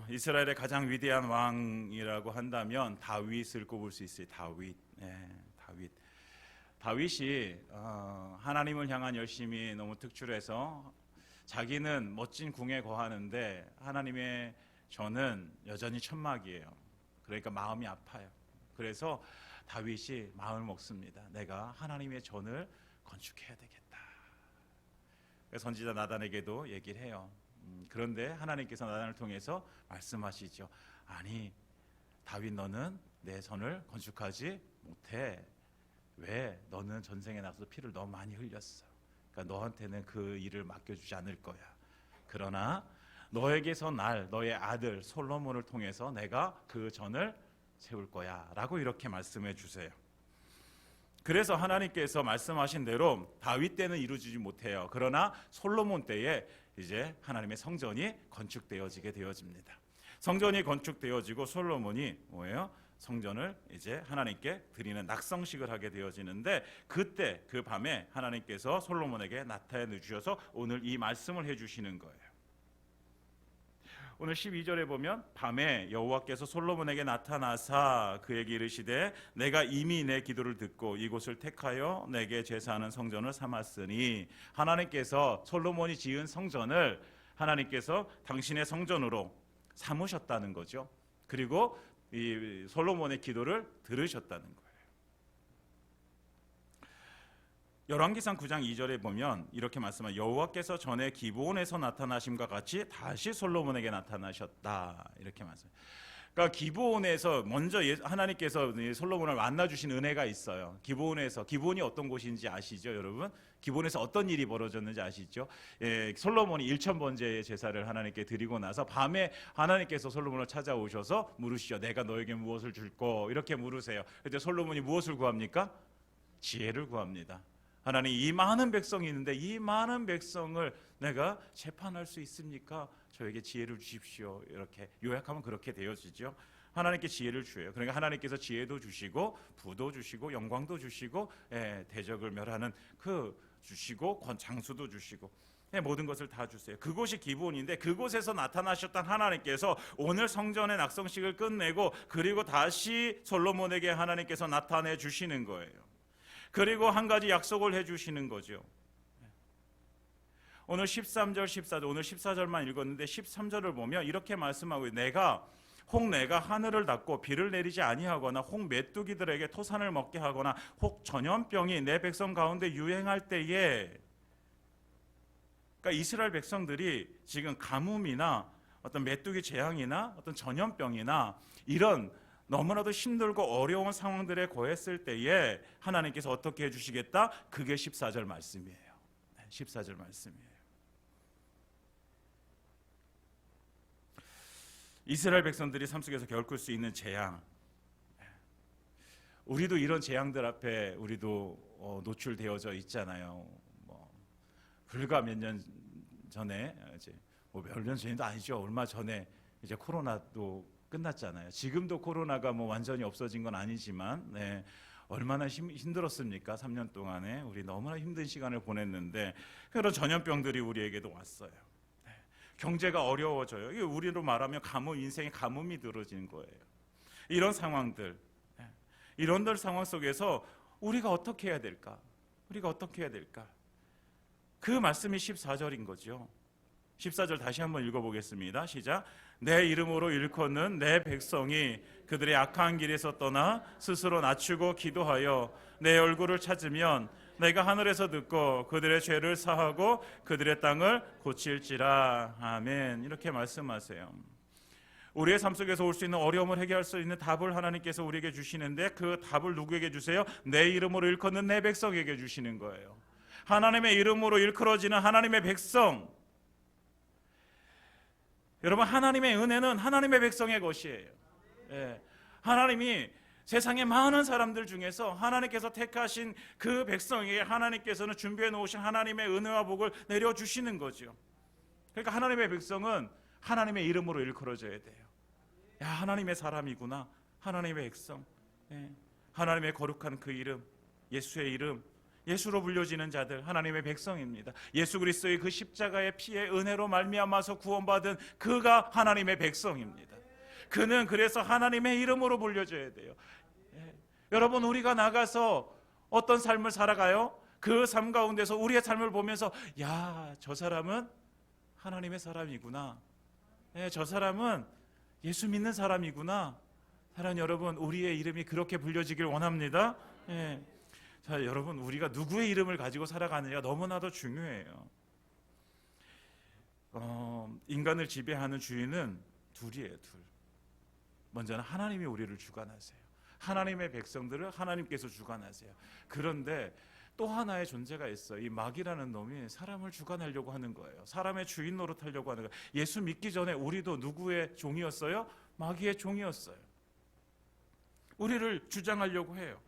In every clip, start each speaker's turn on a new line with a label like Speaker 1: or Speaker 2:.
Speaker 1: 이스라엘의 가장 위대한 왕이라고 한다면 다윗을 꼽을 수 있어요. 다윗. 다윗이 하나님을 향한 열심이 너무 특출해서 자기는 멋진 궁에 거하는데 하나님의 전은 여전히 천막이에요. 그러니까 마음이 아파요. 그래서 다윗이 마음을 먹습니다. 내가 하나님의 전을 건축해야 되겠다. 선지자 나단에게도 얘기를 해요. 그런데 하나님께서 나단을 통해서 말씀하시죠. 아니, 다윗, 너는 내 전을 건축하지 못해. 왜? 너는 전생에 나서서 피를 너무 많이 흘렸어. 그러니까 너한테는 그 일을 맡겨주지 않을 거야. 그러나 너에게서 너의 아들 솔로몬을 통해서 내가 그 전을 세울 거야 라고 이렇게 말씀해 주세요. 그래서 하나님께서 말씀하신 대로 다윗 때는 이루어지지 못해요. 그러나 솔로몬 때에 이제 하나님의 성전이 건축되어지게 되어집니다. 성전이 건축되어지고 솔로몬이 뭐예요? 성전을 이제 하나님께 드리는 낙성식을 하게 되어지는데, 그때 그 밤에 하나님께서 솔로몬에게 나타내 주셔서 오늘 이 말씀을 해주시는 거예요. 오늘 12절에 보면 밤에 여호와께서 솔로몬에게 나타나사 그에게 이르시되 내가 이미 내 기도를 듣고 이곳을 택하여 내게 제사하는 성전을 삼았으니, 하나님께서 솔로몬이 지은 성전을 하나님께서 당신의 성전으로 삼으셨다는 거죠. 그리고 이 솔로몬의 기도를 들으셨다는 거예요. 열왕기상 9장 2절에 보면 이렇게 말씀합니다. 여호와께서 전에 기브온에서 나타나심과 같이 다시 솔로몬에게 나타나셨다, 이렇게 말씀합니다. 그러니까 기브온에서 먼저 하나님께서 솔로몬을 만나주신 은혜가 있어요. 기브온이 어떤 곳인지 아시죠, 여러분? 기브온에서 어떤 일이 벌어졌는지 아시죠? 솔로몬이 1000번째의 제사를 하나님께 드리고 나서 밤에 하나님께서 솔로몬을 찾아오셔서 물으시죠. 내가 너에게 무엇을 줄꼬? 이렇게 물으세요. 그때 솔로몬이 무엇을 구합니까? 지혜를 구합니다. 하나님, 이 많은 백성이 있는데 이 많은 백성을 내가 재판할 수 있습니까? 저에게 지혜를 주십시오. 이렇게 요약하면 그렇게 되어지죠. 하나님께 지혜를 주어요. 그러니까 하나님께서 지혜도 주시고 부도 주시고 영광도 주시고 대적을 멸하는 주시고 장수도 주시고 모든 것을 다 주세요. 그곳이 기브온인데 그곳에서 나타나셨던 하나님께서 오늘 성전의 낙성식을 끝내고 그리고 다시 솔로몬에게 하나님께서 나타내 주시는 거예요. 그리고 한 가지 약속을 해주시는 거죠. 오늘 13절, 14절, 오늘 14절만 읽었는데 13절을 보면 이렇게 말씀하고, 내가 하늘을 닫고 비를 내리지 아니하거나 혹 메뚜기들에게 토산을 먹게 하거나 혹 전염병이 내 백성 가운데 유행할 때에, 그러니까 이스라엘 백성들이 지금 가뭄이나 어떤 메뚜기 재앙이나 어떤 전염병이나 이런 너무나도 힘들고 어려운 상황들에 거했을 때에 하나님께서 어떻게 해주시겠다? 그게 14절 말씀이에요. 14절 말씀이에요. 이스라엘 백성들이 삶 속에서 겪을 수 있는 재앙, 우리도 이런 재앙들 앞에 우리도 노출되어져 있잖아요. 불과 몇 년 전에, 몇 년 전도 아니죠. 얼마 전에 이제 코로나도 끝났잖아요. 지금도 코로나가 완전히 없어진 건 아니지만 얼마나 힘들었습니까? 3년 동안에 우리 너무나 힘든 시간을 보냈는데 그런 전염병들이 우리에게도 왔어요. 경제가 어려워져요. 이게 우리로 말하면 인생의 가뭄이 들어지는 거예요. 이런 상황들, 이런들 상황 속에서 우리가 어떻게 해야 될까? 그 말씀이 14절인 거죠. 14절 다시 한번 읽어보겠습니다. 시작. 내 이름으로 일컫는 내 백성이 그들의 악한 길에서 떠나 스스로 낮추고 기도하여 내 얼굴을 찾으면 내가 하늘에서 듣고 그들의 죄를 사하고 그들의 땅을 고칠지라. 아멘. 이렇게 말씀하세요. 우리의 삶 속에서 올 수 있는 어려움을 해결할 수 있는 답을 하나님께서 우리에게 주시는데 그 답을 누구에게 주세요? 내 이름으로 일컫는 내 백성에게 주시는 거예요. 하나님의 이름으로 일컬어지는 하나님의 백성, 여러분, 하나님의 은혜는 하나님의 백성의 것이에요. 하나님이 세상의 많은 사람들 중에서 하나님께서 택하신 그 백성에게 하나님께서는 준비해 놓으신 하나님의 은혜와 복을 내려주시는 거죠. 그러니까 하나님의 백성은 하나님의 이름으로 일컬어져야 돼요. 야, 하나님의 사람이구나, 하나님의 백성, 하나님의 거룩한 그 이름, 예수의 이름, 예수로 불려지는 자들, 하나님의 백성입니다. 예수 그리스도의 그 십자가의 피의 은혜로 말미암아서 구원받은 그가 하나님의 백성입니다. 그는 그래서 하나님의 이름으로 불려져야 돼요. 여러분, 우리가 나가서 어떤 삶을 살아가요? 그 삶 가운데서 우리의 삶을 보면서 야, 저 사람은 하나님의 사람이구나, 저 사람은 예수 믿는 사람이구나. 사랑하는 여러분, 우리의 이름이 그렇게 불려지길 원합니다. 자, 여러분, 우리가 누구의 이름을 가지고 살아가느냐가 너무나도 중요해요. 인간을 지배하는 주인은 둘이에요. 둘. 먼저는 하나님이 우리를 주관하세요. 하나님의 백성들을 하나님께서 주관하세요. 그런데 또 하나의 존재가 있어요. 이 마귀라는 놈이 사람을 주관하려고 하는 거예요. 사람의 주인 노릇하려고 하는 거예요. 예수 믿기 전에 우리도 누구의 종이었어요? 마귀의 종이었어요. 우리를 주장하려고 해요.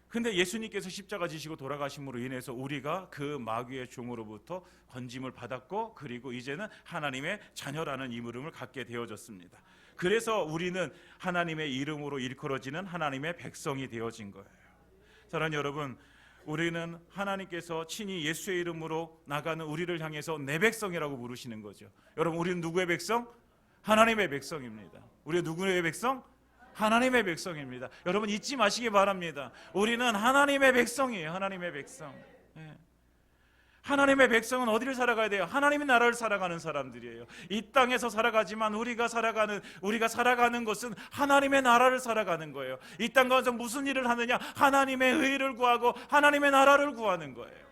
Speaker 1: 근데 예수님께서 십자가 지시고 돌아가심으로 인해서 우리가 그 마귀의 종으로부터 건짐을 받았고, 그리고 이제는 하나님의 자녀라는 이름을 갖게 되어졌습니다. 그래서 우리는 하나님의 이름으로 일컬어지는 하나님의 백성이 되어진 거예요. 사랑하는 여러분, 우리는 하나님께서 친히 예수의 이름으로 나가는 우리를 향해서 내 백성이라고 부르시는 거죠. 여러분, 우리는 누구의 백성? 하나님의 백성입니다. 우리가 누구의 백성? 하나님의 백성입니다. 여러분, 잊지 마시기 바랍니다. 우리는 하나님의 백성이에요. 하나님의 백성. 하나님의 백성은 어디를 살아가야 돼요? 하나님의 나라를 살아가는 사람들이에요. 이 땅에서 살아가지만 우리가 살아가는 것은 하나님의 나라를 살아가는 거예요. 이 땅 가운데 무슨 일을 하느냐? 하나님의 의를 구하고 하나님의 나라를 구하는 거예요.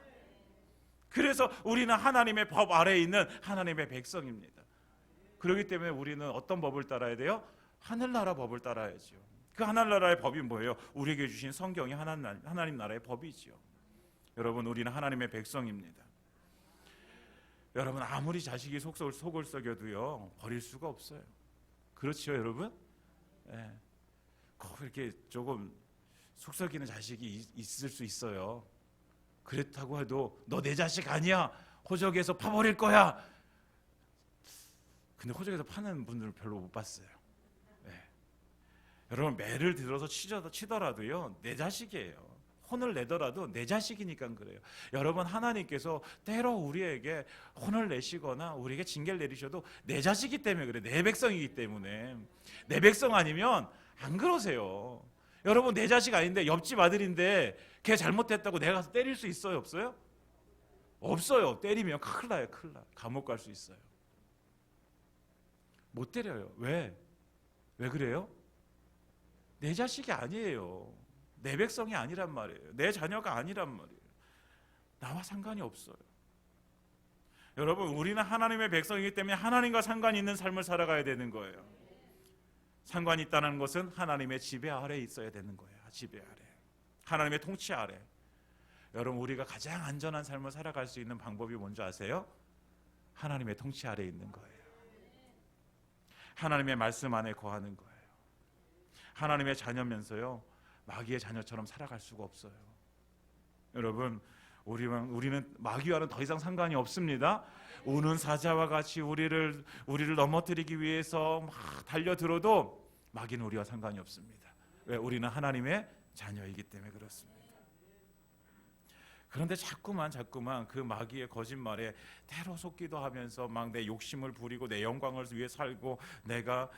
Speaker 1: 그래서 우리는 하나님의 법 아래에 있는 하나님의 백성입니다. 그렇기 때문에 우리는 어떤 법을 따라야 돼요? 하늘나라 법을 따라야죠. 그 하늘나라의 법이 뭐예요? 우리에게 주신 성경이 하나님 나라의 법이지요. 여러분, 우리는 하나님의 백성입니다. 여러분, 아무리 자식이 속을 썩여도요 버릴 수가 없어요. 그렇죠, 여러분? 꼭 이렇게 조금 속 썩이는 자식이 있을 수 있어요. 그렇다고 해도 너 내 자식 아니야, 호적에서 파버릴 거야. 근데 호적에서 파는 분들은 별로 못 봤어요. 여러분, 매를 들어서 치더라도요 내 자식이에요. 혼을 내더라도 내 자식이니까 그래요. 여러분, 하나님께서 때로 우리에게 혼을 내시거나 우리에게 징계를 내리셔도 내 자식이기 때문에 그래요. 내 백성이기 때문에. 내 백성 아니면 안 그러세요. 여러분, 내 자식 아닌데 옆집 아들인데 걔 잘못했다고 내가 가서 때릴 수 있어요? 없어요? 없어요. 때리면 큰일 나요. 큰일 나. 감옥 갈 수 있어요. 못 때려요. 왜 그래요? 내 자식이 아니에요. 내 백성이 아니란 말이에요. 내 자녀가 아니란 말이에요. 나와 상관이 없어요. 여러분, 우리는 하나님의 백성이기 때문에 하나님과 상관이 있는 삶을 살아가야 되는 거예요. 상관이 있다는 것은 하나님의 지배 아래에 있어야 되는 거예요. 지배 아래, 하나님의 통치 아래. 여러분, 우리가 가장 안전한 삶을 살아갈 수 있는 방법이 뭔지 아세요? 하나님의 통치 아래에 있는 거예요. 하나님의 말씀 안에 거하는 거예요. 하나님의 자녀면서요 마귀의 자녀처럼 살아갈 수가 없어요. 여러분, 우리는 마귀와는 더 이상 상관이 없습니다. 우는 사자와 같이 우리를 넘어뜨리기 위해서 막 달려들어도 마귀는 우리와 상관이 없습니다. 왜? 우리는 하나님의 자녀이기 때문에 그렇습니다. 그런데 자꾸만 그 마귀의 거짓말에 때로 속기도 하면서 막 내 욕심을 부리고 내 영광을 위해 살고 내가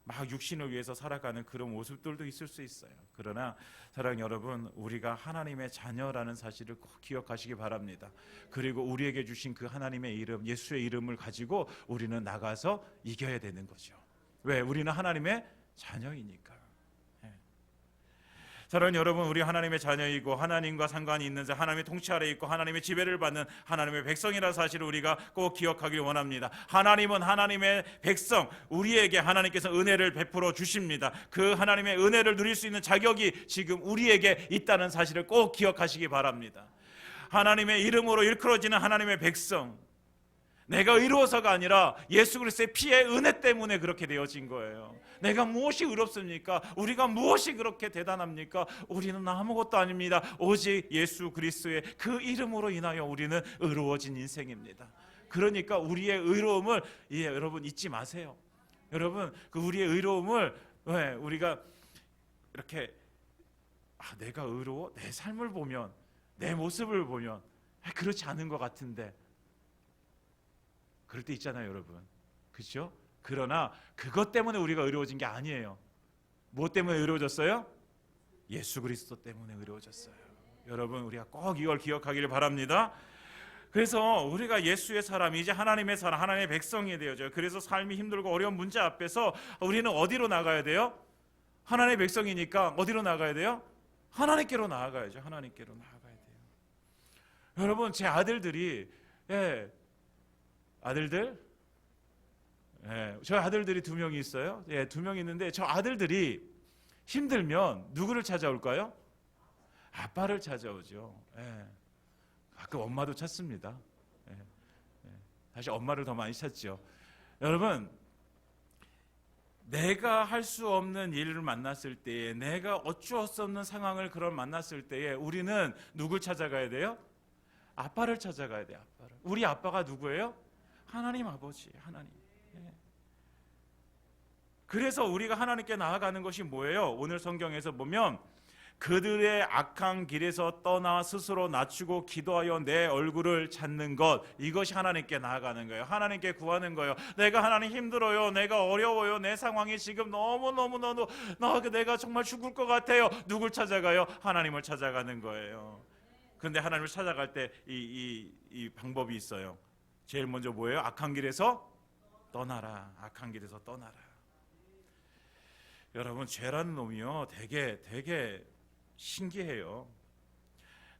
Speaker 1: 막 육신을 위해서 살아가는 그런 모습들도 있을 수 있어요. 그러나 사랑하는 여러분, 우리가 하나님의 자녀라는 사실을 꼭 기억하시기 바랍니다. 그리고 우리에게 주신 그 하나님의 이름, 예수의 이름을 가지고 우리는 나가서 이겨야 되는 거죠. 왜? 우리는 하나님의 자녀이니까. 사랑하는 여러분, 우리 하나님의 자녀이고 하나님과 상관이 있는 자, 하나님의 통치 아래에 있고 하나님의 지배를 받는 하나님의 백성이라는 사실을 우리가 꼭 기억하길 원합니다. 하나님은 하나님의 백성, 우리에게 하나님께서 은혜를 베풀어 주십니다. 그 하나님의 은혜를 누릴 수 있는 자격이 지금 우리에게 있다는 사실을 꼭 기억하시기 바랍니다. 하나님의 이름으로 일컬어지는 하나님의 백성, 내가 의로워서가 아니라 예수 그리스도의 피의 은혜 때문에 그렇게 되어진 거예요. 내가 무엇이 의롭습니까? 우리가 무엇이 그렇게 대단합니까? 우리는 아무것도 아닙니다. 오직 예수 그리스도의 그 이름으로 인하여 우리는 의로워진 인생입니다. 그러니까 우리의 의로움을 여러분 잊지 마세요. 여러분, 그 우리의 의로움을 우리가 이렇게 내가 의로워? 내 삶을 보면, 내 모습을 보면 그렇지 않은 것 같은데. 그럴 때 있잖아요, 여러분. 그렇죠? 그러나 그것 때문에 우리가 의로워진 게 아니에요. 무엇 때문에 의로워졌어요? 예수 그리스도 때문에 의로워졌어요. 여러분, 우리가 꼭 이걸 기억하기를 바랍니다. 그래서 우리가 예수의 사람, 이제 하나님의 사람, 하나님의 백성이 되어져요. 그래서 삶이 힘들고 어려운 문제 앞에서 우리는 어디로 나가야 돼요? 하나님의 백성이니까 어디로 나가야 돼요? 하나님께로 나아가야죠. 하나님께로 나아가야 돼요. 여러분, 제 아들들이, 아들들? 저 아들들이 2명이 있어요. 2명이 있는데 저 아들들이 힘들면 누구를 찾아올까요? 아빠를 찾아오죠. 가끔 엄마도 찾습니다. 사실 엄마를 더 많이 찾죠. 여러분, 내가 할 수 없는 일을 만났을 때에, 내가 어쩔 수 없는 상황을 만났을 때에 우리는 누굴 찾아가야 돼요? 아빠를 찾아가야 돼요. 아빠를. 우리 아빠가 누구예요? 하나님 아버지, 하나님. 그래서 우리가 하나님께 나아가는 것이 뭐예요? 오늘 성경에서 보면 그들의 악한 길에서 떠나 스스로 낮추고 기도하여 내 얼굴을 찾는 것, 이것이 하나님께 나아가는 거예요. 하나님께 구하는 거예요. 내가 하나님 힘들어요, 내가 어려워요, 내 상황이 지금 너무너무 내가 정말 죽을 것 같아요. 누굴 찾아가요? 하나님을 찾아가는 거예요. 그런데 하나님을 찾아갈 때 이 방법이 있어요. 제일 먼저 뭐예요? 악한 길에서 떠나라. 악한 길에서 떠나라. 여러분, 죄라는 놈이요, 되게 신기해요.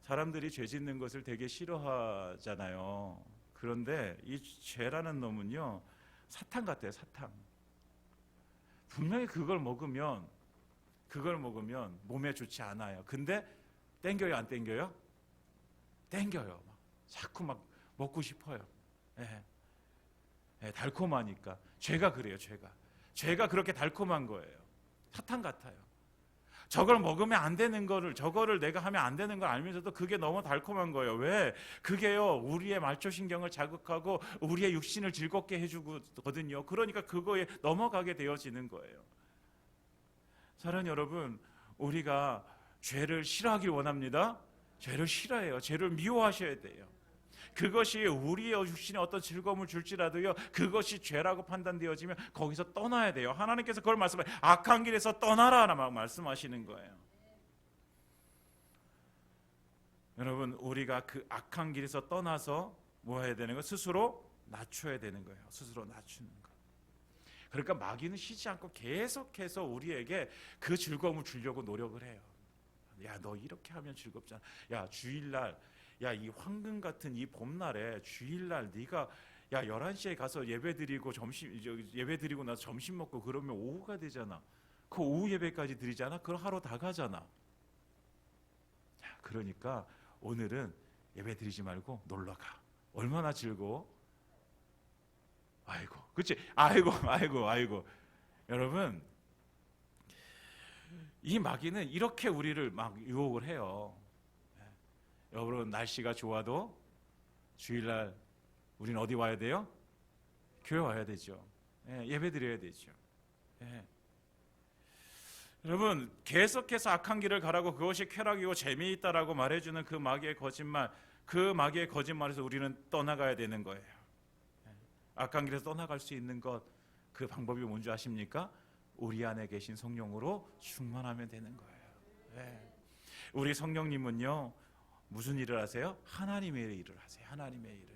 Speaker 1: 사람들이 죄 짓는 것을 되게 싫어하잖아요. 그런데 이 죄라는 놈은요, 사탕 같아요. 사탕. 분명히 그걸 먹으면 몸에 좋지 않아요. 근데 땡겨요, 안 땡겨요? 땡겨요. 자꾸 막 먹고 싶어요. 달콤하니까. 죄가 그래요. 죄가 그렇게 달콤한 거예요. 사탕 같아요. 저걸 먹으면 안 되는 거를, 저거를 내가 하면 안 되는 걸 알면서도 그게 너무 달콤한 거예요. 왜? 그게요, 우리의 말초신경을 자극하고 우리의 육신을 즐겁게 해주거든요. 그러니까 그거에 넘어가게 되어지는 거예요. 사랑하는 여러분, 우리가 죄를 싫어하길 원합니다. 죄를 싫어해요. 죄를 미워하셔야 돼요. 그것이 우리의 육신에 어떤 즐거움을 줄지라도요, 그것이 죄라고 판단되어지면 거기서 떠나야 돼요. 하나님께서 그걸 말씀하세요. 악한 길에서 떠나라 막 말씀하시는 거예요. 여러분, 우리가 그 악한 길에서 떠나서 뭐 해야 되는 거예요? 스스로 낮춰야 되는 거예요. 스스로 낮추는 거. 그러니까 마귀는 쉬지 않고 계속해서 우리에게 그 즐거움을 주려고 노력을 해요. 야, 너 이렇게 하면 즐겁잖아. 야, 주일날, 야, 이 황금 같은 이 봄날에 주일날 네가 11시에 가서 예배드리고 예배드리고 나서 점심 먹고 그러면 오후가 되잖아. 그 오후 예배까지 드리잖아. 그럼 하루 다 가잖아. 그러니까 오늘은 예배드리지 말고 놀러 가. 얼마나 즐거워? 아이고, 그렇지? 아이고. 여러분, 이 마귀는 이렇게 우리를 막 유혹을 해요. 여러분, 날씨가 좋아도 주일날 우리는 어디 와야 돼요? 교회 와야 되죠. 예배 드려야 되죠. 여러분, 계속해서 악한 길을 가라고, 그것이 쾌락이고 재미있다라고 말해주는 그 마귀의 거짓말, 그 마귀의 거짓말에서 우리는 떠나가야 되는 거예요. 악한 길에서 떠나갈 수 있는 것, 그 방법이 뭔지 아십니까? 우리 안에 계신 성령으로 충만하면 되는 거예요. 우리 성령님은요, 무슨 일을 하세요? 하나님의 일을 하세요. 하나님의 일을.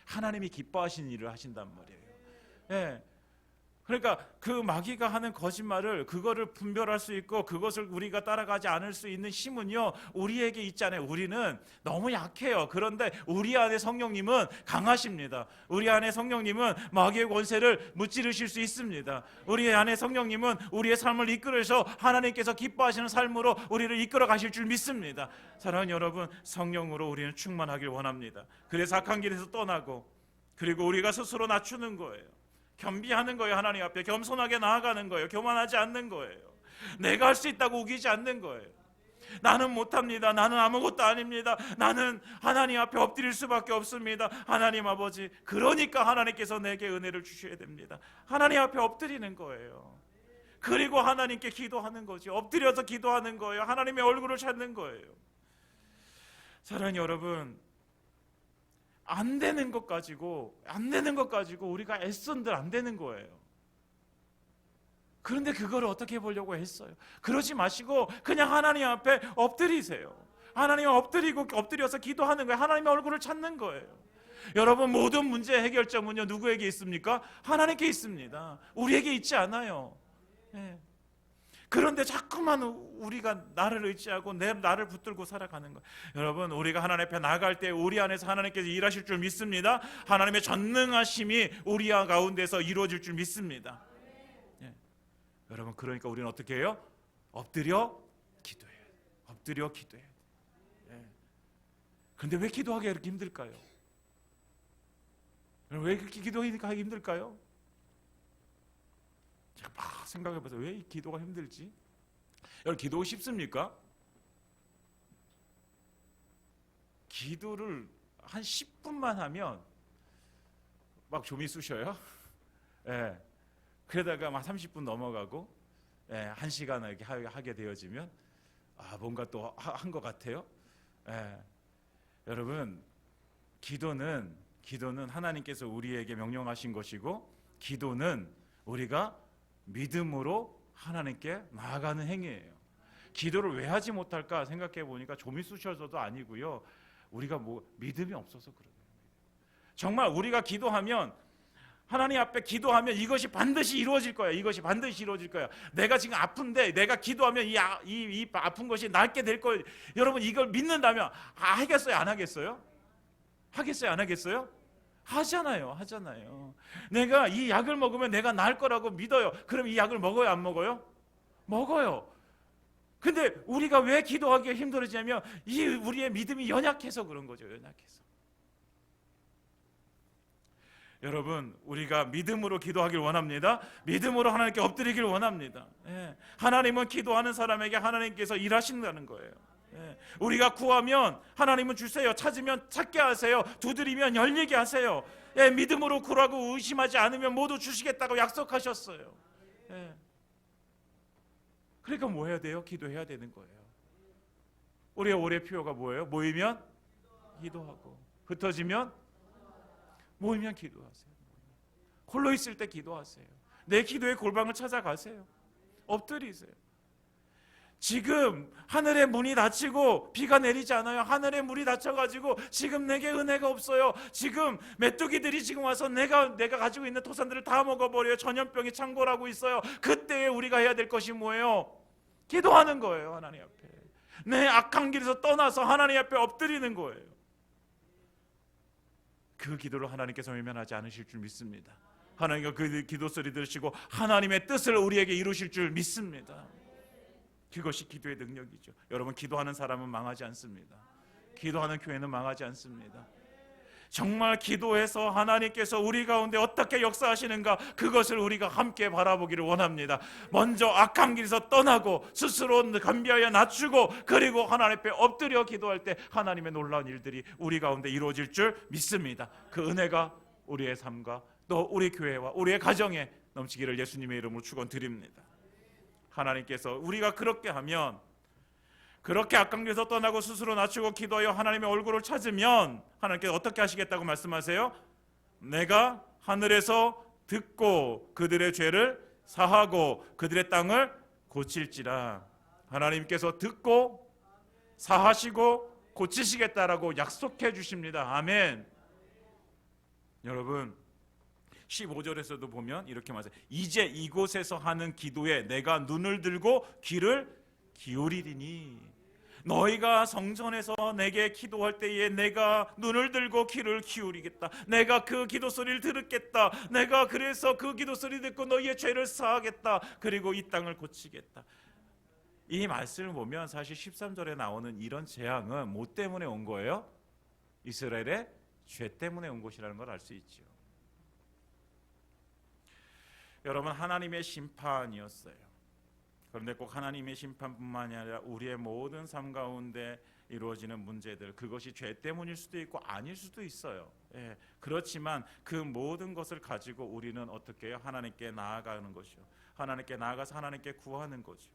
Speaker 1: 하나님이 기뻐하시는 일을 하신단 말이에요. 그러니까 그 마귀가 하는 거짓말을, 그거를 분별할 수 있고 그것을 우리가 따라가지 않을 수 있는 힘은요, 우리에게 있잖아요. 우리는 너무 약해요. 그런데 우리 안에 성령님은 강하십니다. 우리 안에 성령님은 마귀의 권세를 무찌르실 수 있습니다. 우리 안에 성령님은 우리의 삶을 이끌어서 하나님께서 기뻐하시는 삶으로 우리를 이끌어 가실 줄 믿습니다. 사랑하는 여러분, 성령으로 우리는 충만하길 원합니다. 그래서 악한 길에서 떠나고, 그리고 우리가 스스로 낮추는 거예요. 겸비하는 거예요. 하나님 앞에 겸손하게 나아가는 거예요. 교만하지 않는 거예요. 내가 할 수 있다고 우기지 않는 거예요. 나는 못합니다. 나는 아무것도 아닙니다. 나는 하나님 앞에 엎드릴 수밖에 없습니다. 하나님 아버지, 그러니까 하나님께서 내게 은혜를 주셔야 됩니다. 하나님 앞에 엎드리는 거예요. 그리고 하나님께 기도하는 거죠. 엎드려서 기도하는 거예요. 하나님의 얼굴을 찾는 거예요. 사랑하는 여러분, 안 되는 것 가지고 우리가 애쓴들 안 되는 거예요. 그런데 그걸 어떻게 보려고 했어요? 그러지 마시고 그냥 하나님 앞에 엎드리세요. 하나님 엎드려서 기도하는 거예요. 하나님의 얼굴을 찾는 거예요. 여러분, 모든 문제 해결점은요, 누구에게 있습니까? 하나님께 있습니다. 우리에게 있지 않아요. 네. 그런데 자꾸만 우리가 나를 의지하고 나를 붙들고 살아가는 거예요. 여러분, 우리가 하나님 앞에 나갈 때 우리 안에서 하나님께서 일하실 줄 믿습니다. 하나님의 전능하심이 우리 가운데서 이루어질 줄 믿습니다. 네. 여러분, 그러니까 우리는 어떻게 해요? 엎드려 기도해요. 엎드려 기도해요. 네. 그런데 왜 기도하기가 이렇게 힘들까요? 왜 그렇게 기도하기가 힘들까요? 제가 막 생각해봐서 왜 이 기도가 힘들지? 여러분, 기도가 쉽습니까? 기도를 한 10분만 하면 막 좀이 쑤셔요. 예. 그러다가 막 30분 넘어가고, 예, 1시간 이렇게 하게 되어지면 뭔가 또 한 것 같아요. 예. 여러분, 기도는 하나님께서 우리에게 명령하신 것이고, 기도는 우리가 믿음으로 하나님께 나아가는 행위예요. 기도를 왜 하지 못할까 생각해 보니까 좀이 쑤셔서도 아니고요, 우리가 믿음이 없어서 그래요. 정말 우리가 기도하면, 하나님 앞에 기도하면 이것이 반드시 이루어질 거야. 이것이 반드시 이루어질 거야. 내가 지금 아픈데 내가 기도하면 이 아픈 것이 낫게 될 거예요. 여러분, 이걸 믿는다면 하겠어요? 안 하겠어요? 하겠어요? 안 하겠어요? 하잖아요. 내가 이 약을 먹으면 내가 나을 거라고 믿어요. 그럼 이 약을 먹어요? 안 먹어요? 먹어요. 근데 우리가 왜 기도하기가 힘들어지냐면 우리의 믿음이 연약해서 그런 거죠. 연약해서. 여러분, 우리가 믿음으로 기도하길 원합니다. 믿음으로 하나님께 엎드리길 원합니다. 예. 하나님은 기도하는 사람에게 하나님께서 일하신다는 거예요. 예. 우리가 구하면 하나님은 주세요. 찾으면 찾게 하세요. 두드리면 열리게 하세요. 예. 믿음으로 구하고 의심하지 않으면 모두 주시겠다고 약속하셨어요. 예. 그러니까 뭐 해야 돼요? 기도해야 되는 거예요. 우리의 올해 표어가 뭐예요? 모이면 기도하고, 흩어지면 모이면 기도하세요. 홀로 있을 때 기도하세요. 내 기도의 골방을 찾아가세요. 엎드리세요. 지금 하늘의 문이 닫히고 비가 내리지 않아요. 하늘의 문이 닫혀가지고 지금 내게 은혜가 없어요. 지금 메뚜기들이 지금 와서 내가 가지고 있는 토산들을 다 먹어버려요. 전염병이 창궐하고 있어요. 그때에 우리가 해야 될 것이 뭐예요? 기도하는 거예요. 하나님 앞에 내 악한 길에서 떠나서 하나님 앞에 엎드리는 거예요. 그 기도를 하나님께서 외면하지 않으실 줄 믿습니다. 하나님과 그 기도 소리 들으시고 하나님의 뜻을 우리에게 이루실 줄 믿습니다. 그것이 기도의 능력이죠. 여러분, 기도하는 사람은 망하지 않습니다. 기도하는 교회는 망하지 않습니다. 정말 기도해서 하나님께서 우리 가운데 어떻게 역사하시는가, 그것을 우리가 함께 바라보기를 원합니다. 먼저 악한 길에서 떠나고 스스로 겸비하여 낮추고, 그리고 하나님 앞에 엎드려 기도할 때 하나님의 놀라운 일들이 우리 가운데 이루어질 줄 믿습니다. 그 은혜가 우리의 삶과 또 우리 교회와 우리의 가정에 넘치기를 예수님의 이름으로 축원드립니다. 하나님께서 우리가 그렇게 하면, 그렇게 악한 길에서 떠나고 스스로 낮추고 기도하여 하나님의 얼굴을 찾으면 하나님께서 어떻게 하시겠다고 말씀하세요? 내가 하늘에서 듣고 그들의 죄를 사하고 그들의 땅을 고칠지라. 하나님께서 듣고 사하시고 고치시겠다라고 약속해 주십니다. 아멘. 여러분, 15절에서도 보면 이렇게 말해요. 이제 이곳에서 하는 기도에 내가 눈을 들고 귀를 기울이리니. 너희가 성전에서 내게 기도할 때에 내가 눈을 들고 귀를 기울이겠다. 내가 그 기도 소리를 들었겠다. 내가 그래서 그 기도 소리 듣고 너희의 죄를 사하겠다. 그리고 이 땅을 고치겠다. 이 말씀을 보면 사실 13절에 나오는 이런 재앙은 뭐 때문에 온 거예요? 이스라엘의 죄 때문에 온 것이라는 걸 알 수 있죠. 여러분, 하나님의 심판이었어요. 그런데 꼭 하나님의 심판뿐만이 아니라 우리의 모든 삶 가운데 이루어지는 문제들, 그것이 죄 때문일 수도 있고 아닐 수도 있어요. 예, 그렇지만 그 모든 것을 가지고 우리는 어떻게 해요? 하나님께 나아가는 것이요, 하나님께 나아가서 하나님께 구하는 거죠.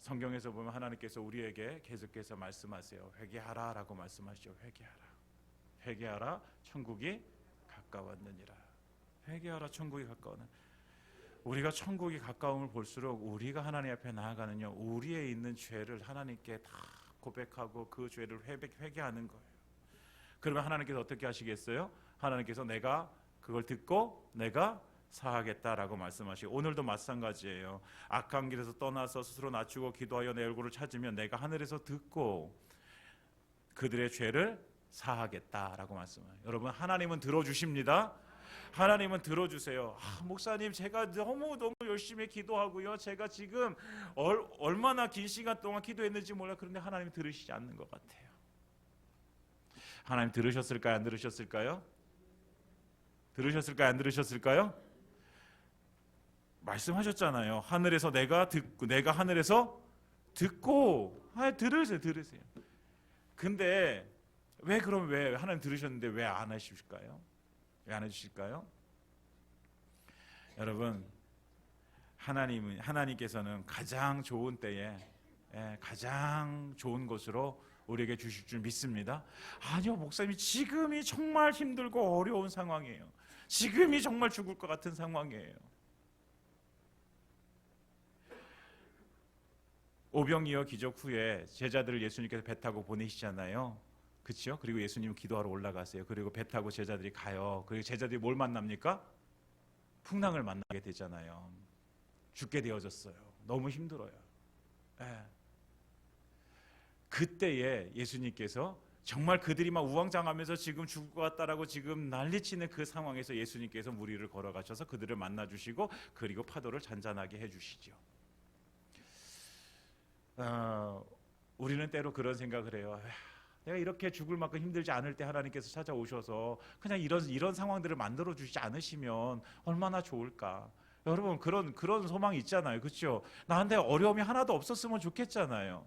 Speaker 1: 성경에서 보면 하나님께서 우리에게 계속해서 말씀하세요. 회개하라 라고 말씀하시죠. 회개하라 천국이 가까웠느니라. 회개하라 천국이 가까웠느니라. 우리가 천국이 가까움을 볼수록 우리가 하나님 앞에 나아가는요, 우리에 있는 죄를 하나님께 다 고백하고 그 죄를 회개하는 거예요. 그러면 하나님께서 어떻게 하시겠어요? 하나님께서 내가 그걸 듣고 내가 사하겠다라고 말씀하시고, 오늘도 마찬가지예요. 악한 길에서 떠나서 스스로 낮추고 기도하여 내 얼굴을 찾으면 내가 하늘에서 듣고 그들의 죄를 사하겠다라고 말씀해요. 여러분, 하나님은 들어주십니다. 하나님은 들어주세요. 목사님, 제가 너무 열심히 기도하고요, 제가 지금 얼마나 긴 시간 동안 기도했는지 몰라. 그런데 하나님이 들으시지 않는 것 같아요. 하나님 들으셨을까요? 안 들으셨을까요? 들으셨을까요? 안 들으셨을까요? 말씀하셨잖아요. 하늘에서 내가 듣고, 내가 하늘에서 듣고. 들으세요. 근데 왜 하나님 들으셨는데 왜 안 하실까요? 왜 안 해주실까요? 여러분, 하나님께서는 가장 좋은 때에 가장 좋은 것으로 우리에게 주실 줄 믿습니다. 아니요, 목사님, 지금이 정말 힘들고 어려운 상황이에요. 지금이 정말 죽을 것 같은 상황이에요. 오병이어 기적 후에 제자들을 예수님께서 배 타고 보내시잖아요. 그렇죠? 그리고 예수님 기도하러 올라가세요. 그리고 배 타고 제자들이 가요. 그리고 제자들이 뭘 만납니까? 풍랑을 만나게 되잖아요. 죽게 되어졌어요. 너무 힘들어요. 그때에 예수님께서 정말 그들이 막 우왕좌왕하면서 지금 죽을 것 같다라고 지금 난리치는 그 상황에서 예수님께서 물 위를 걸어가셔서 그들을 만나주시고, 그리고 파도를 잔잔하게 해주시죠. 우리는 때로 그런 생각을 해요. 내가 이렇게 죽을 만큼 힘들지 않을 때 하나님께서 찾아오셔서 그냥 이런 상황들을 만들어 주시지 않으시면 얼마나 좋을까. 여러분, 그런 소망이 있잖아요. 그렇죠? 나한테 어려움이 하나도 없었으면 좋겠잖아요.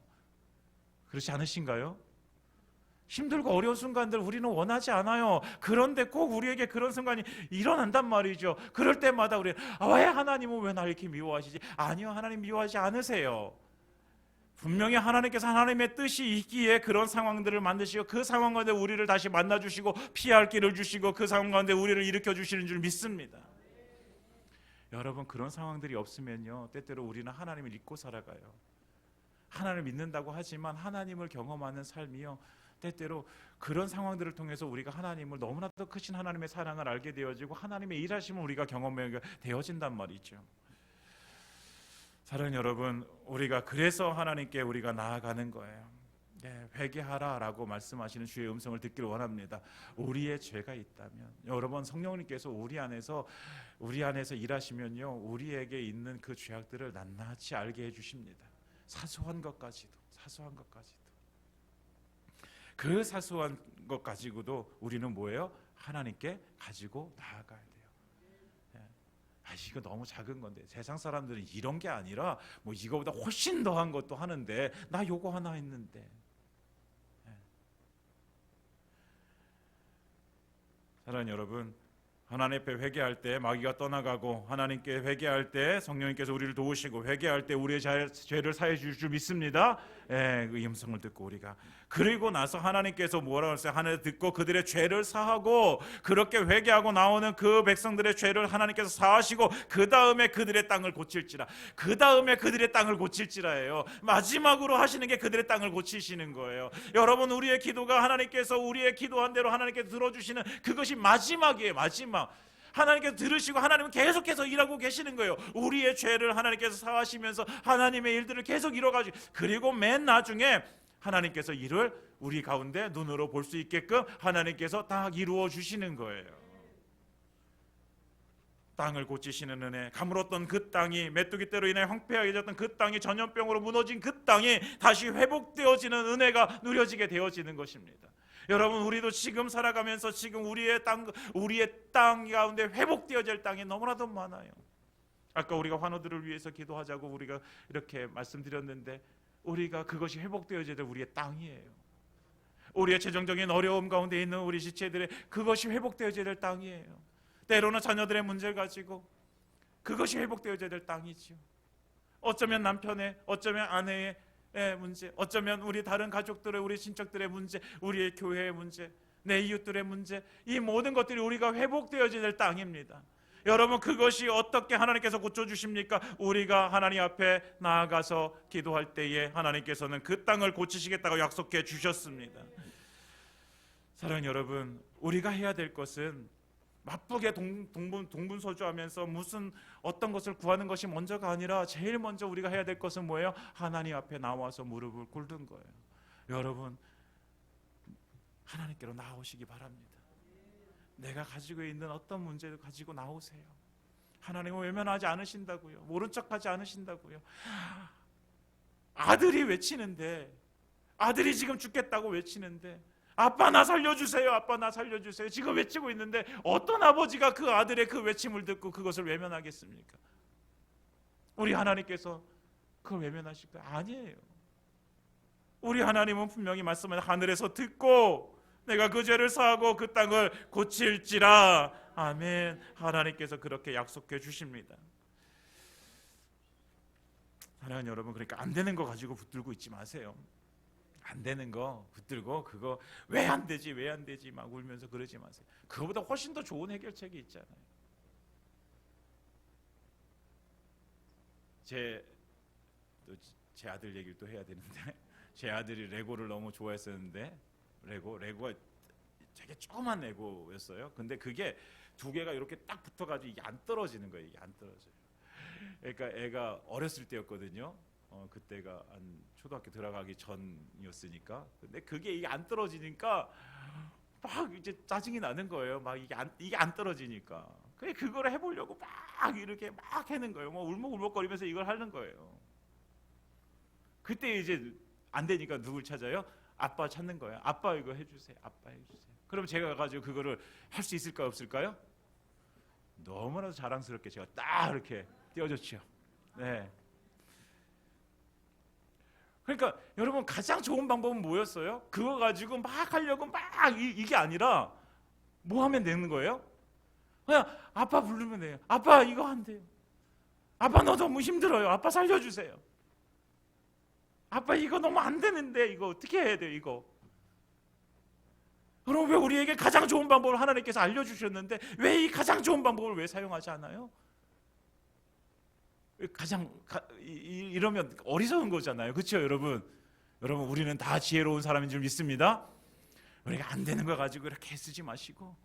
Speaker 1: 그렇지 않으신가요? 힘들고 어려운 순간들 우리는 원하지 않아요. 그런데 꼭 우리에게 그런 순간이 일어난단 말이죠. 그럴 때마다 우리는 왜 하나님은 왜 나를 이렇게 미워하시지? 아니요, 하나님 미워하지 않으세요. 분명히 하나님께서 하나님의 뜻이 있기에 그런 상황들을 만드시고, 그 상황 가운데 우리를 다시 만나주시고 피할 길을 주시고, 그 상황 가운데 우리를 일으켜 주시는 줄 믿습니다. 여러분, 그런 상황들이 없으면요, 때때로 우리는 하나님을 잊고 살아가요. 하나님을 믿는다고 하지만 하나님을 경험하는 삶이요, 때때로 그런 상황들을 통해서 우리가 하나님을, 너무나도 크신 하나님의 사랑을 알게 되어지고 하나님의 일하심을 우리가 경험하게 되어진단 말이죠. 사랑하는 여러분, 우리가 그래서 하나님께 우리가 나아가는 거예요. 회개하라라고 말씀하시는 주의 음성을 듣기를 원합니다. 우리의 죄가 있다면, 여러분, 성령님께서 우리 안에서 일하시면요, 우리에게 있는 그 죄악들을 낱낱이 알게 해주십니다. 사소한 것까지도. 그 사소한 것 가지고도 우리는 뭐예요? 하나님께 가지고 나아가야 돼요. 이거 너무 작은 건데, 세상 사람들은 이런 게 아니라 뭐 이거보다 훨씬 더한 것도 하는데 나 요거 하나 했는데. 사랑하는 여러분, 하나님 앞에 회개할 때 마귀가 떠나가고, 하나님께 회개할 때 성령님께서 우리를 도우시고, 회개할 때 우리의 죄를 사해 주실 줄 믿습니다. 그 음성을 듣고 우리가, 그리고 나서 하나님께서 뭐라고 했어요? 하나님 듣고 그들의 죄를 사하고, 그렇게 회개하고 나오는 그 백성들의 죄를 하나님께서 사하시고, 그 다음에 그들의 땅을 고칠지라. 그 다음에 그들의 땅을 고칠지라예요. 마지막으로 하시는 게 그들의 땅을 고치시는 거예요. 여러분, 우리의 기도가 하나님께서 우리의 기도한 대로 하나님께서 들어주시는 그것이 마지막이에요. 마지막. 하나님께서 들으시고 하나님은 계속해서 일하고 계시는 거예요. 우리의 죄를 하나님께서 사하시면서 하나님의 일들을 계속 이뤄가지고, 그리고 맨 나중에 하나님께서 일을 우리 가운데 눈으로 볼 수 있게끔 하나님께서 딱 이루어 주시는 거예요. 땅을 고치시는 은혜, 가물었던 그 땅이, 메뚜기 떼로 인해 황폐하게 되었던 그 땅이, 전염병으로 무너진 그 땅이 다시 회복되어지는 은혜가 누려지게 되어지는 것입니다. 여러분, 우리도 지금 살아가면서 지금 우리의 땅 가운데 회복되어질 땅이 너무나도 많아요. 아까 우리가 환우들을 위해서 기도하자고 우리가 이렇게 말씀드렸는데, 우리가 그것이 회복되어져야 될 우리의 땅이에요. 우리의 재정적인 어려움 가운데 있는 우리 지체들의 그것이 회복되어져야 될 땅이에요. 때로는 자녀들의 문제를 가지고 그것이 회복되어져야 될 땅이죠. 어쩌면 남편의, 어쩌면 아내의 문제, 어쩌면 우리 다른 가족들의, 우리 친척들의 문제, 우리의 교회의 문제, 내 이웃들의 문제, 이 모든 것들이 우리가 회복되어져야 될 땅입니다. 여러분, 그것이 어떻게 하나님께서 고쳐주십니까? 우리가 하나님 앞에 나아가서 기도할 때에 하나님께서는 그 땅을 고치시겠다고 약속해 주셨습니다. 사랑하는 여러분, 우리가 해야 될 것은 바쁘게 동분서주하면서 무슨 어떤 것을 구하는 것이 먼저가 아니라 제일 먼저 우리가 해야 될 것은 뭐예요? 하나님 앞에 나와서 무릎을 꿇는 거예요. 여러분, 하나님께로 나오시기 바랍니다. 내가 가지고 있는 어떤 문제를 가지고 나오세요. 하나님은 외면하지 않으신다고요. 모른 척하지 않으신다고요. 아들이 외치는데, 아들이 지금 죽겠다고 외치는데, 아빠 나 살려주세요, 아빠 나 살려주세요, 지금 외치고 있는데 어떤 아버지가 그 아들의 그 외침을 듣고 그것을 외면하겠습니까? 우리 하나님께서 그걸 외면하실까요? 아니에요. 우리 하나님은 분명히 말씀을 하늘에서 듣고 내가 그 죄를 사하고 그 땅을 고칠지라. 아멘. 하나님께서 그렇게 약속해 주십니다. 사랑하는 여러분, 그러니까 안 되는 거 가지고 붙들고 있지 마세요. 안 되는 거 붙들고 그거 왜 안 되지 왜 안 되지 막 울면서 그러지 마세요. 그거보다 훨씬 더 좋은 해결책이 있잖아요. 제 아들 얘기를 또 해야 되는데, 제 아들이 레고를 너무 좋아했었는데, 레고가 되게 조그만 레고였어요. 근데 그게 두 개가 이렇게 딱 붙어가지고 이게 안 떨어지는 거예요. 이게 안 떨어져요. 그러니까 애가 어렸을 때였거든요. 그때가 한 초등학교 들어가기 전이었으니까. 근데 그게 이게 안 떨어지니까 막 이제 짜증이 나는 거예요. 막 이게 안 떨어지니까. 그걸 해보려고 막 이렇게 막 하는 거예요. 뭐 울먹울먹거리면서 이걸 하는 거예요. 그때 이제 안 되니까 누굴 찾아요? 아빠 찾는 거예요. 아빠 이거 해주세요. 아빠 해주세요. 그럼 제가 가지고 그거를 할 수 있을까요, 없을까요? 너무나도 자랑스럽게 제가 딱 이렇게 띄워줬죠. 네. 그러니까 여러분, 가장 좋은 방법은 뭐였어요? 그거 가지고 막 하려고 막 이게 아니라 뭐 하면 되는 거예요? 그냥 아빠 부르면 돼요. 아빠 이거 안 돼요. 아빠 너 너무 힘들어요. 아빠 살려주세요. 아빠 이거 너무 안 되는데 이거 어떻게 해야 돼요 이거? 그럼 왜 우리에게 가장 좋은 방법을 하나님께서 알려주셨는데 왜 이 가장 좋은 방법을 왜 사용하지 않아요? 이러면 어리석은 거잖아요. 그렇죠 여러분? 여러분, 우리는 다 지혜로운 사람인 줄 믿습니다. 우리가 안 되는 거 가지고 이렇게 쓰지 마시고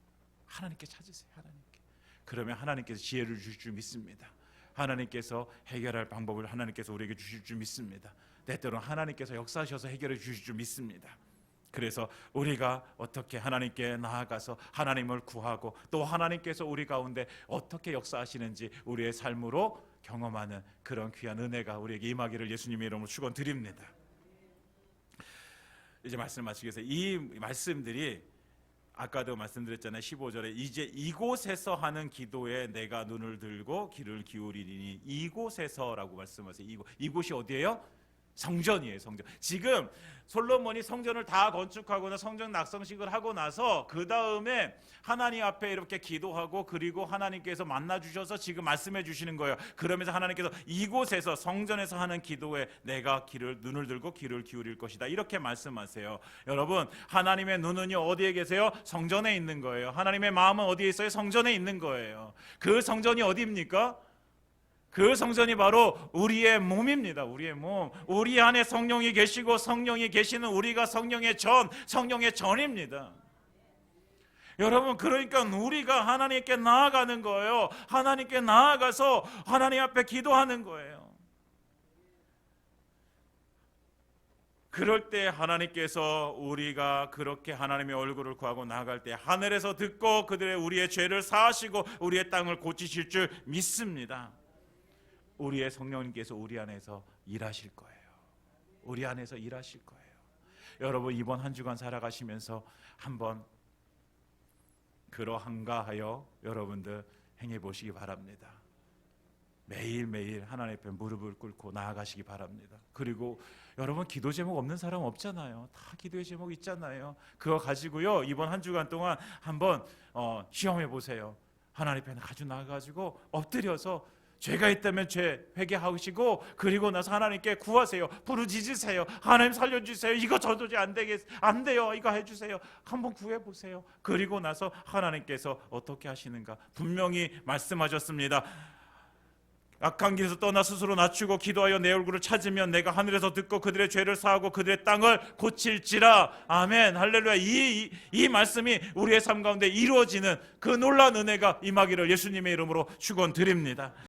Speaker 1: 하나님께 찾으세요. 하나님께. 그러면 하나님께서 지혜를 주실 줄 믿습니다. 하나님께서 해결할 방법을 하나님께서 우리에게 주실 줄 믿습니다. 때때로 하나님께서 역사하셔서 해결해 주실 줄 믿습니다. 그래서 우리가 어떻게 하나님께 나아가서 하나님을 구하고 또 하나님께서 우리 가운데 어떻게 역사하시는지 우리의 삶으로 경험하는 그런 귀한 은혜가 우리에게 임하기를 예수님의 이름으로 축원드립니다. 이제 말씀을 마치기 위해서 이 말씀들이 아까도 말씀드렸잖아요. 15절에 이제 이곳에서 하는 기도에 내가 눈을 들고 귀를 기울이니, 이곳에서라고 말씀하세요. 이곳이 어디예요? 성전이에요. 성전. 지금 솔로몬이 성전을 다 건축하거나 성전 낙성식을 하고 나서 그 다음에 하나님 앞에 이렇게 기도하고 그리고 하나님께서 만나 주셔서 지금 말씀해 주시는 거예요. 그러면서 하나님께서 이곳에서 성전에서 하는 기도에 내가 눈을 들고 귀를 기울일 것이다, 이렇게 말씀하세요. 여러분, 하나님의 눈은요 어디에 계세요? 성전에 있는 거예요. 하나님의 마음은 어디에 있어요? 성전에 있는 거예요. 그 성전이 어디입니까? 그 성전이 바로 우리의 몸입니다. 우리의 몸. 우리 안에 성령이 계시고 성령이 계시는 우리가 성령의 전입니다. 여러분, 그러니까 우리가 하나님께 나아가는 거예요. 하나님께 나아가서 하나님 앞에 기도하는 거예요. 그럴 때 하나님께서 우리가 그렇게 하나님의 얼굴을 구하고 나아갈 때 하늘에서 듣고 우리의 죄를 사하시고 우리의 땅을 고치실 줄 믿습니다. 우리의 성령님께서 우리 안에서 일하실 거예요. 우리 안에서 일하실 거예요. 여러분, 이번 한 주간 살아가시면서 한번 그러한가 하여 여러분들 행해 보시기 바랍니다. 매일매일 하나님 앞에 무릎을 꿇고 나아가시기 바랍니다. 그리고 여러분, 기도 제목 없는 사람 없잖아요. 다 기도의 제목 있잖아요. 그거 가지고요, 이번 한 주간 동안 한번 시험해 보세요. 하나님 앞에 가지고 나가가지고 엎드려서 죄가 있다면 죄 회개하시고, 그리고 나서 하나님께 구하세요. 부르짖으세요. 하나님 살려주세요. 이거 저도지 안 돼요. 이거 해주세요. 한번 구해보세요. 그리고 나서 하나님께서 어떻게 하시는가 분명히 말씀하셨습니다. 악한 길에서 떠나 스스로 낮추고 기도하여 내 얼굴을 찾으면 내가 하늘에서 듣고 그들의 죄를 사하고 그들의 땅을 고칠지라. 아멘, 할렐루야. 이 말씀이 우리의 삶 가운데 이루어지는 그 놀라운 은혜가 임하기를 예수님의 이름으로 축원드립니다.